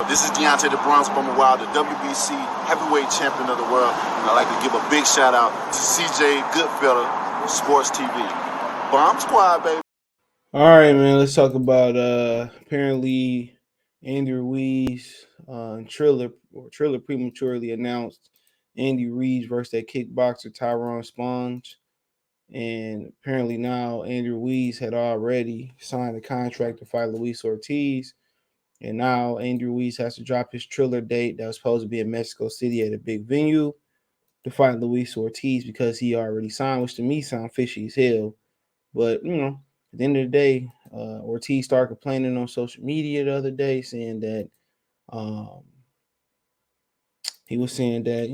This is Deontay the Bronx Bummer Wild, the WBC heavyweight champion of the world. And I'd like to give a big shout out to CJ Goodfellow, Sports TV. Bomb Squad, baby. All right, man. Let's talk about apparently Andy Ruiz and Triller prematurely announced Andy Ruiz versus that kickboxer Tyrone Sponge. And apparently now Andy Ruiz had already signed a contract to fight Luis Ortiz. And now Andy Ruiz has to drop his Triller date that was supposed to be in Mexico City at a big venue to fight Luis Ortiz because he already signed, which to me sound fishy as hell. But, at the end of the day, Ortiz started complaining on social media the other day, saying that he was saying that,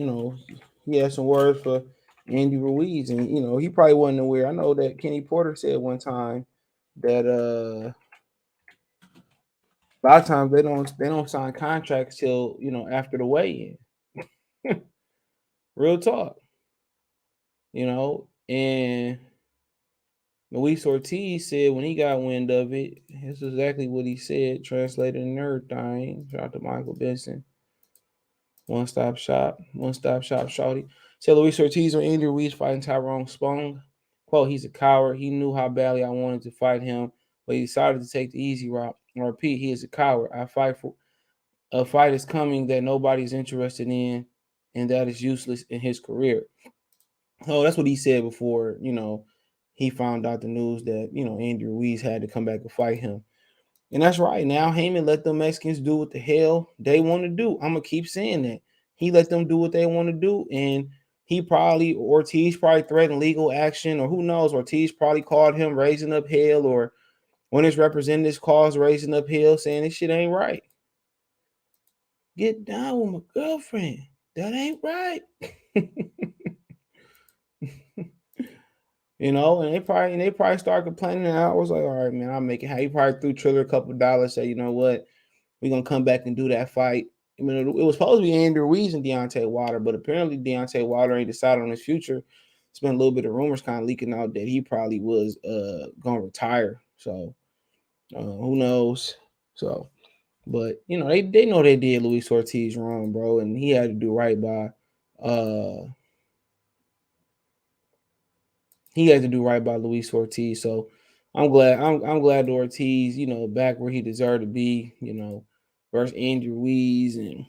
he had some words for Andy Ruiz. And, he probably wasn't aware. I know that Kenny Porter said one time that a lot of times they don't sign contracts till, after the weigh-in. Real talk. And Luis Ortiz said when he got wind of it, this is exactly what he said, translated and everything. Shout out to Michael Benson. One stop shop, shawty. Said Luis Ortiz on Andy Ruiz fighting Tyrone Spong. Quote, he's a coward. He knew how badly I wanted to fight him, but he decided to take the easy route. I repeat, he is a coward. A fight is coming that nobody's interested in, and that is useless in his career. Oh, that's what he said before, he found out the news that, Andy Ruiz had to come back and fight him. And that's right. Now Haymon let them Mexicans do what the hell they want to do. I'm going to keep saying that. He let them do what they want to do. And Ortiz probably threatened legal action, or who knows, Ortiz probably called him raising up hell, or when his representatives calls raising up hell saying this shit ain't right. Get down with my girlfriend. That ain't right. And they probably started complaining. And I was like, all right, man, I'll make it. He probably threw Triller a couple of dollars, say, you know what, we're gonna come back and do that fight. I mean, it was supposed to be Andy Ruiz and Deontay Wilder, but apparently Deontay Wilder ain't decided on his future. It's been a little bit of rumors kind of leaking out that he probably was gonna retire. So who knows? So, but they know they did Luis Ortiz wrong, bro, and he had to do right by Luis Ortiz. So I'm glad the Ortiz, back where he deserved to be, versus Andy Ruiz. And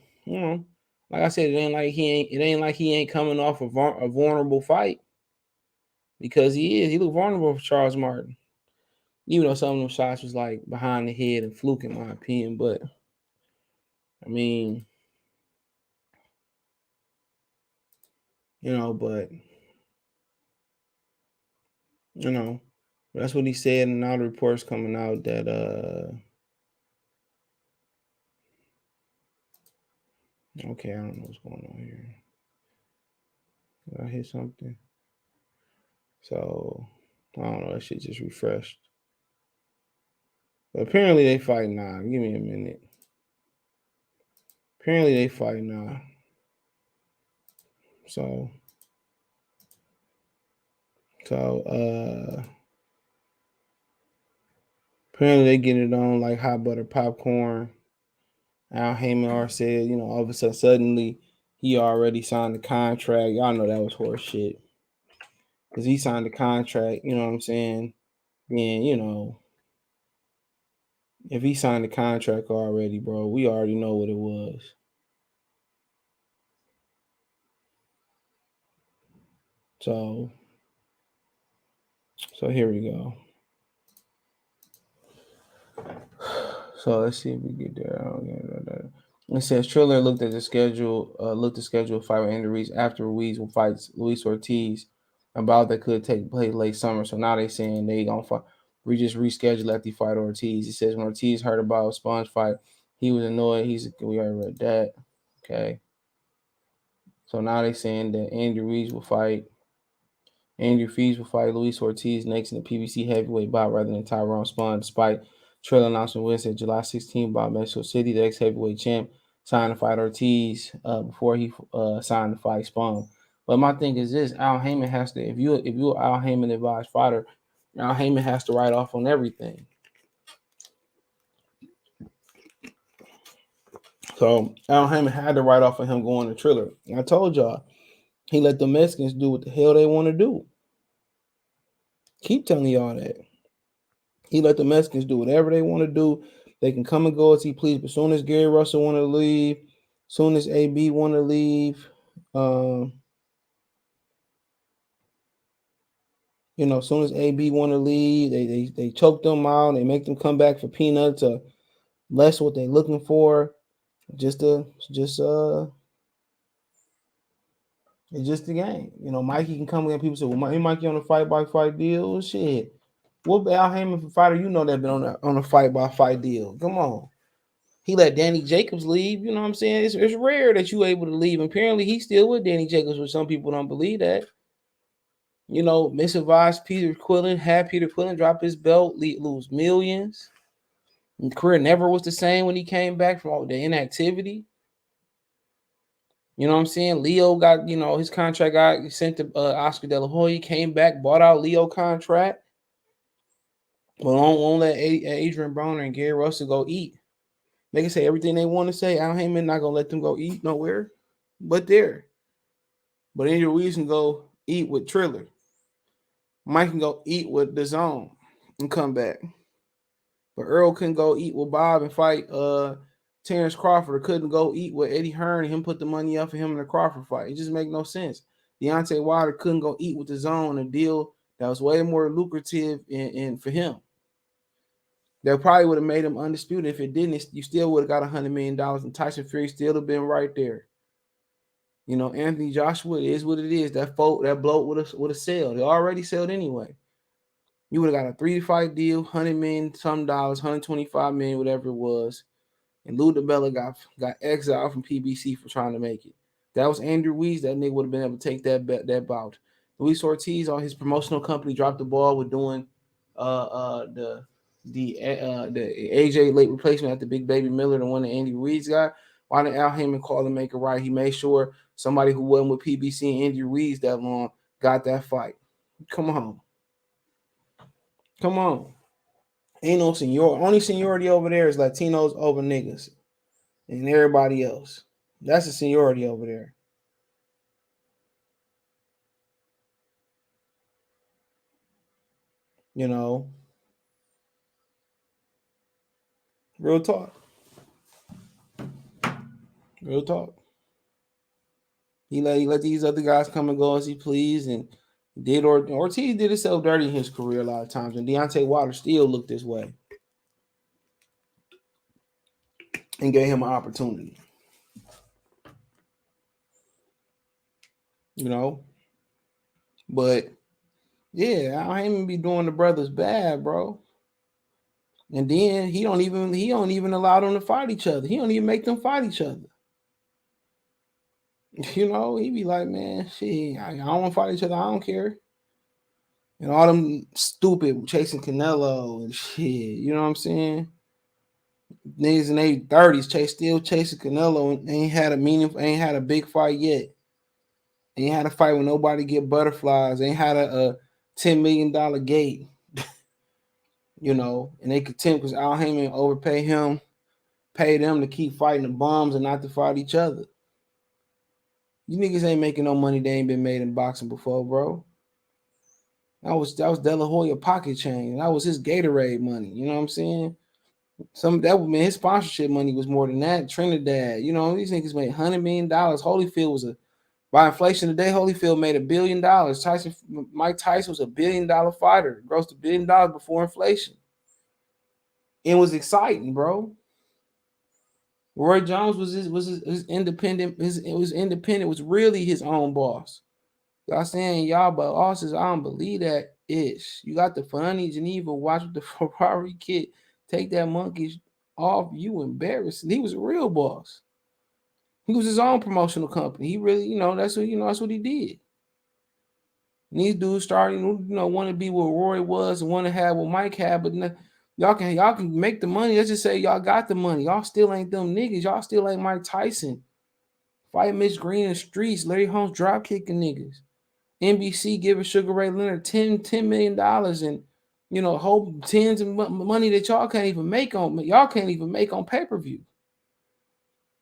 like I said, it ain't like he ain't coming off a vulnerable fight, because he looked vulnerable for Charles Martin, even though some of them shots was like behind the head and fluke in my opinion. But I mean, that's what he said. And now the reports coming out that okay, I don't know what's going on here. Did I hit something? So I don't know. That shit just refreshed. But apparently they fight now. Give me a minute. Apparently they fight now. So apparently they get it on like hot butter popcorn. Al Haymon said, all of a sudden, suddenly he already signed the contract. Y'all know that was horse shit. Because he signed the contract, you know what I'm saying? And, if he signed the contract already, bro, we already know what it was. So here we go. So let's see if we get there. It says Triller looked at the schedule, fight with Andy Ruiz after Ruiz will fight Luis Ortiz, about that could take place late summer. So now they saying they gonna fight. We just rescheduled after he fight Ortiz. It says when Ortiz heard about a Sponge fight, he was annoyed. We already read that. Okay. So now they saying that Andy Ruiz will fight Luis Ortiz next in the PBC heavyweight bout rather than Tyrone Sponge, despite Trailer announcement Wednesday, July 16th, by Mexico City. The ex-heavyweight champ signed to fight Ortiz before he signed to fight Spawn. But my thing is this: Al Haymon has to. If you're Al Haymon advised fighter, Al Haymon has to write off on everything. So Al Haymon had to write off of him going to Triller. And I told y'all, he let the Mexicans do what the hell they want to do. Keep telling y'all that. He let the Mexicans do whatever they want to do. They can come and go as he please. But as soon as Gary Russell want to leave, as soon as AB want to leave, as soon as AB want to leave, they choke them out. They make them come back for peanuts or less what they're looking for. It's just the game. Mikey can come in. People say, well, Mikey on a fight-by-fight deal. Well, shit. What Al Haymon fighter that been on a fight-by-fight deal? Come on. He let Danny Jacobs leave. You know what I'm saying? It's rare that you able to leave. Apparently, he's still with Danny Jacobs, but some people don't believe that. Misadvised Peter Quillen, had Peter Quillen drop his belt, lose millions. His career never was the same when he came back from all the inactivity. You know what I'm saying? Leo got, his contract got sent to Oscar De La Hoya, came back, bought out Leo contract. But won't let Adrian Broner and Gary Russell go eat. They can say everything they want to say. Al Haymon not going to let them go eat nowhere but there. But Andrew Ruiz can go eat with Triller. Mike can go eat with the Zone and come back. But Earl couldn't go eat with Bob and fight Terrence Crawford, or couldn't go eat with Eddie Hearn and him put the money up for him in the Crawford fight. It just make no sense. Deontay Wilder couldn't go eat with the Zone, a deal that was way more lucrative and for him. That probably would have made him undisputed. If it didn't, you still would have got $100 million, and Tyson Fury still have been right there. Anthony Joshua, it is what it is. That bloat would have sailed. It already sailed anyway. You would have got a 3-fight deal, $100 million, some dollars, $125 million, whatever it was. And Lou DiBella got exiled from PBC for trying to make it. That was Andrew Ruiz. That nigga would have been able to take that bout. Luis Ortiz on his promotional company dropped the ball with doing the AJ late replacement after Big Baby Miller, the one that Andy Ruiz got. Why did Al Haymon call and make it right? He made sure somebody who wasn't with PBC and Andy Ruiz that long got that fight. Come on. Ain't no seniority. Only seniority over there is Latinos over niggas and everybody else. That's the seniority over there. Real talk. He let these other guys come and go as he pleased, and Ortiz did himself dirty in his career a lot of times, and Deontay Wilder still looked this way and gave him an opportunity. But yeah, I ain't even be doing the brothers bad, bro. And then he don't even allow them to fight each other. He don't even make them fight each other. He be like, man, shit, I don't want to fight each other. I don't care. And all them stupid chasing Canelo and shit. You know what I'm saying? Niggas in their 30s still chasing Canelo and ain't had a big fight yet. Ain't had a fight when nobody get butterflies. Ain't had a $10 million gate. And they content because Al Haymon overpay him, pay them to keep fighting the bums and not to fight each other. You niggas ain't making no money they ain't been made in boxing before, bro. That was De La Hoya pocket change. That was his Gatorade money. You know what I'm saying? His sponsorship money was more than that. Trinidad, these niggas made $100 million. Holyfield by inflation today, Holyfield made $1 billion. Mike Tyson was $1 billion fighter, grossed $1 billion before inflation. It was exciting, bro. Roy Jones was his independent. It was independent. Was really his own boss. Y'all saying y'all, but also I don't believe that ish. You got the funny Geneva watch with the Ferrari kid. Take that monkey off. You embarrassing. He was a real boss. He was his own promotional company. He really, that's what he did. And these dudes started, want to be what Roy was and want to have what Mike had, but y'all can make the money. Let's just say y'all got the money. Y'all still ain't them niggas. Y'all still ain't Mike Tyson. Fight Mitch Green in the streets. Larry Holmes drop kicking niggas. NBC giving Sugar Ray Leonard $10 million and whole tens of money that y'all can't even make on pay-per-view.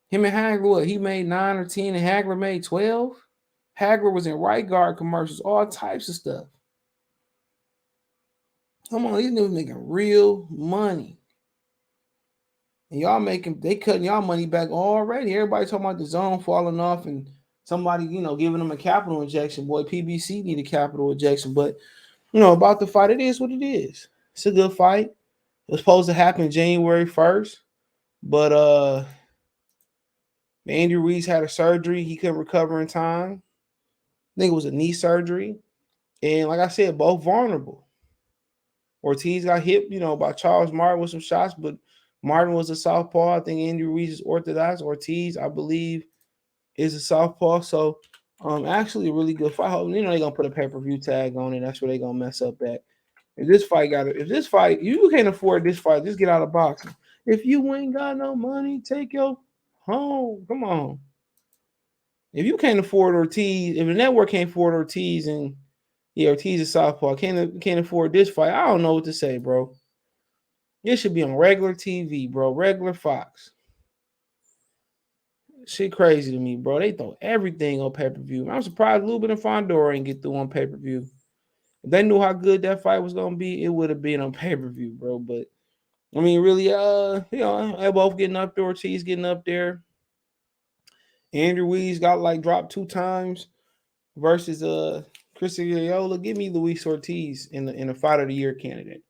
Him and Hagler, what? He made 9 or 10, and Hagler made 12. Hagler was in right guard commercials, all types of stuff. Come on, these niggas making real money. And y'all they cutting y'all money back already. Everybody talking about the zone falling off and somebody, giving them a capital injection. Boy, PBC need a capital injection. But, about the fight, it is what it is. It's a good fight. It was supposed to happen January 1st. But Andy Ruiz had a surgery. He couldn't recover in time. I think it was a knee surgery. And like I said, both vulnerable. Ortiz got hit, by Charles Martin with some shots, but Martin was a southpaw. I think Andy Ruiz is orthodox. Ortiz, I believe, is a southpaw. So, actually, a really good fight. They're gonna put a pay-per-view tag on it. That's where they're gonna mess up at. If this fight, you can't afford this fight, just get out of boxing. If you ain't got no money, take your home. Come on. If you can't afford Ortiz, if the network can't afford Ortiz, and Ortiz is southpaw, can't afford this fight, I don't know what to say, bro. It should be on regular TV, bro. Regular Fox. Shit crazy to me, bro. They throw everything on pay-per-view. I'm surprised a little bit of Fondor ain't get through on pay-per-view. If they knew how good that fight was gonna be, it would have been on pay-per-view, bro. But I mean, really, they both getting up there. Ortiz getting up there. Andrew Ruiz got dropped 2 times versus Christian Yola. Give me Luis Ortiz in the fight of the year candidate.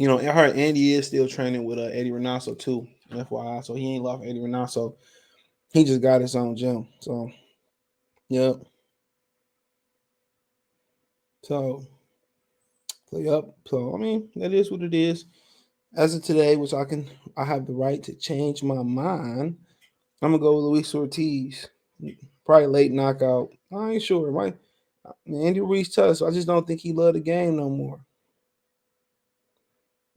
I heard Andy is still training with Eddie Reynoso too, FYI. So he ain't lost Eddie Reynoso. He just got his own gym. So, yep. So, yep. So, I mean, that is what it is. As of today, which I have the right to change my mind. I'm gonna go with Luis Ortiz. Probably late knockout. I ain't sure. Andy Ruiz tough. So I just don't think he love the game no more.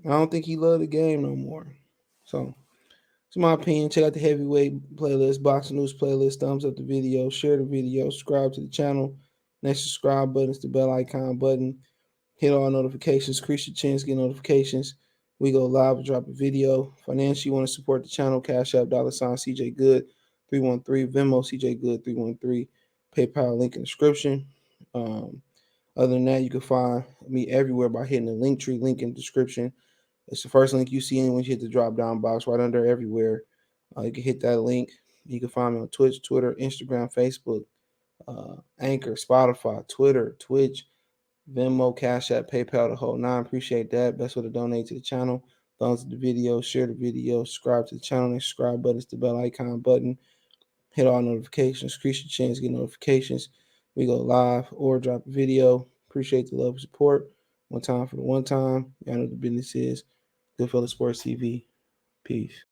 I don't think he love the game no more. So it's my opinion. Check out the heavyweight playlist, boxing news playlist. Thumbs up the video, share the video, subscribe to the channel. Next subscribe button is the bell icon button. Hit all notifications. Increase your chance, get notifications. We go live and drop a video. Financially, you want to support the channel, Cash App, $ CJ Good 313, Venmo CJ Good 313, PayPal link in the description. Other than that, you can find me everywhere by hitting the link tree link in the description. It's the first link you see when you hit the drop down box right under everywhere. You can hit that link. You can find me on Twitch, Twitter, Instagram, Facebook, Anchor, Spotify, Twitter, Twitch, Venmo, Cash App, PayPal, the whole 9. Appreciate that. Best way to donate to the channel. Thumbs up the video, share the video, subscribe to the channel. The subscribe button is the bell icon button. Hit all notifications. Increase your chance, get notifications. We go live or drop a video. Appreciate the love and support. One time for the one time. Y'all know what the business is. Goodfellas Sports TV. Peace.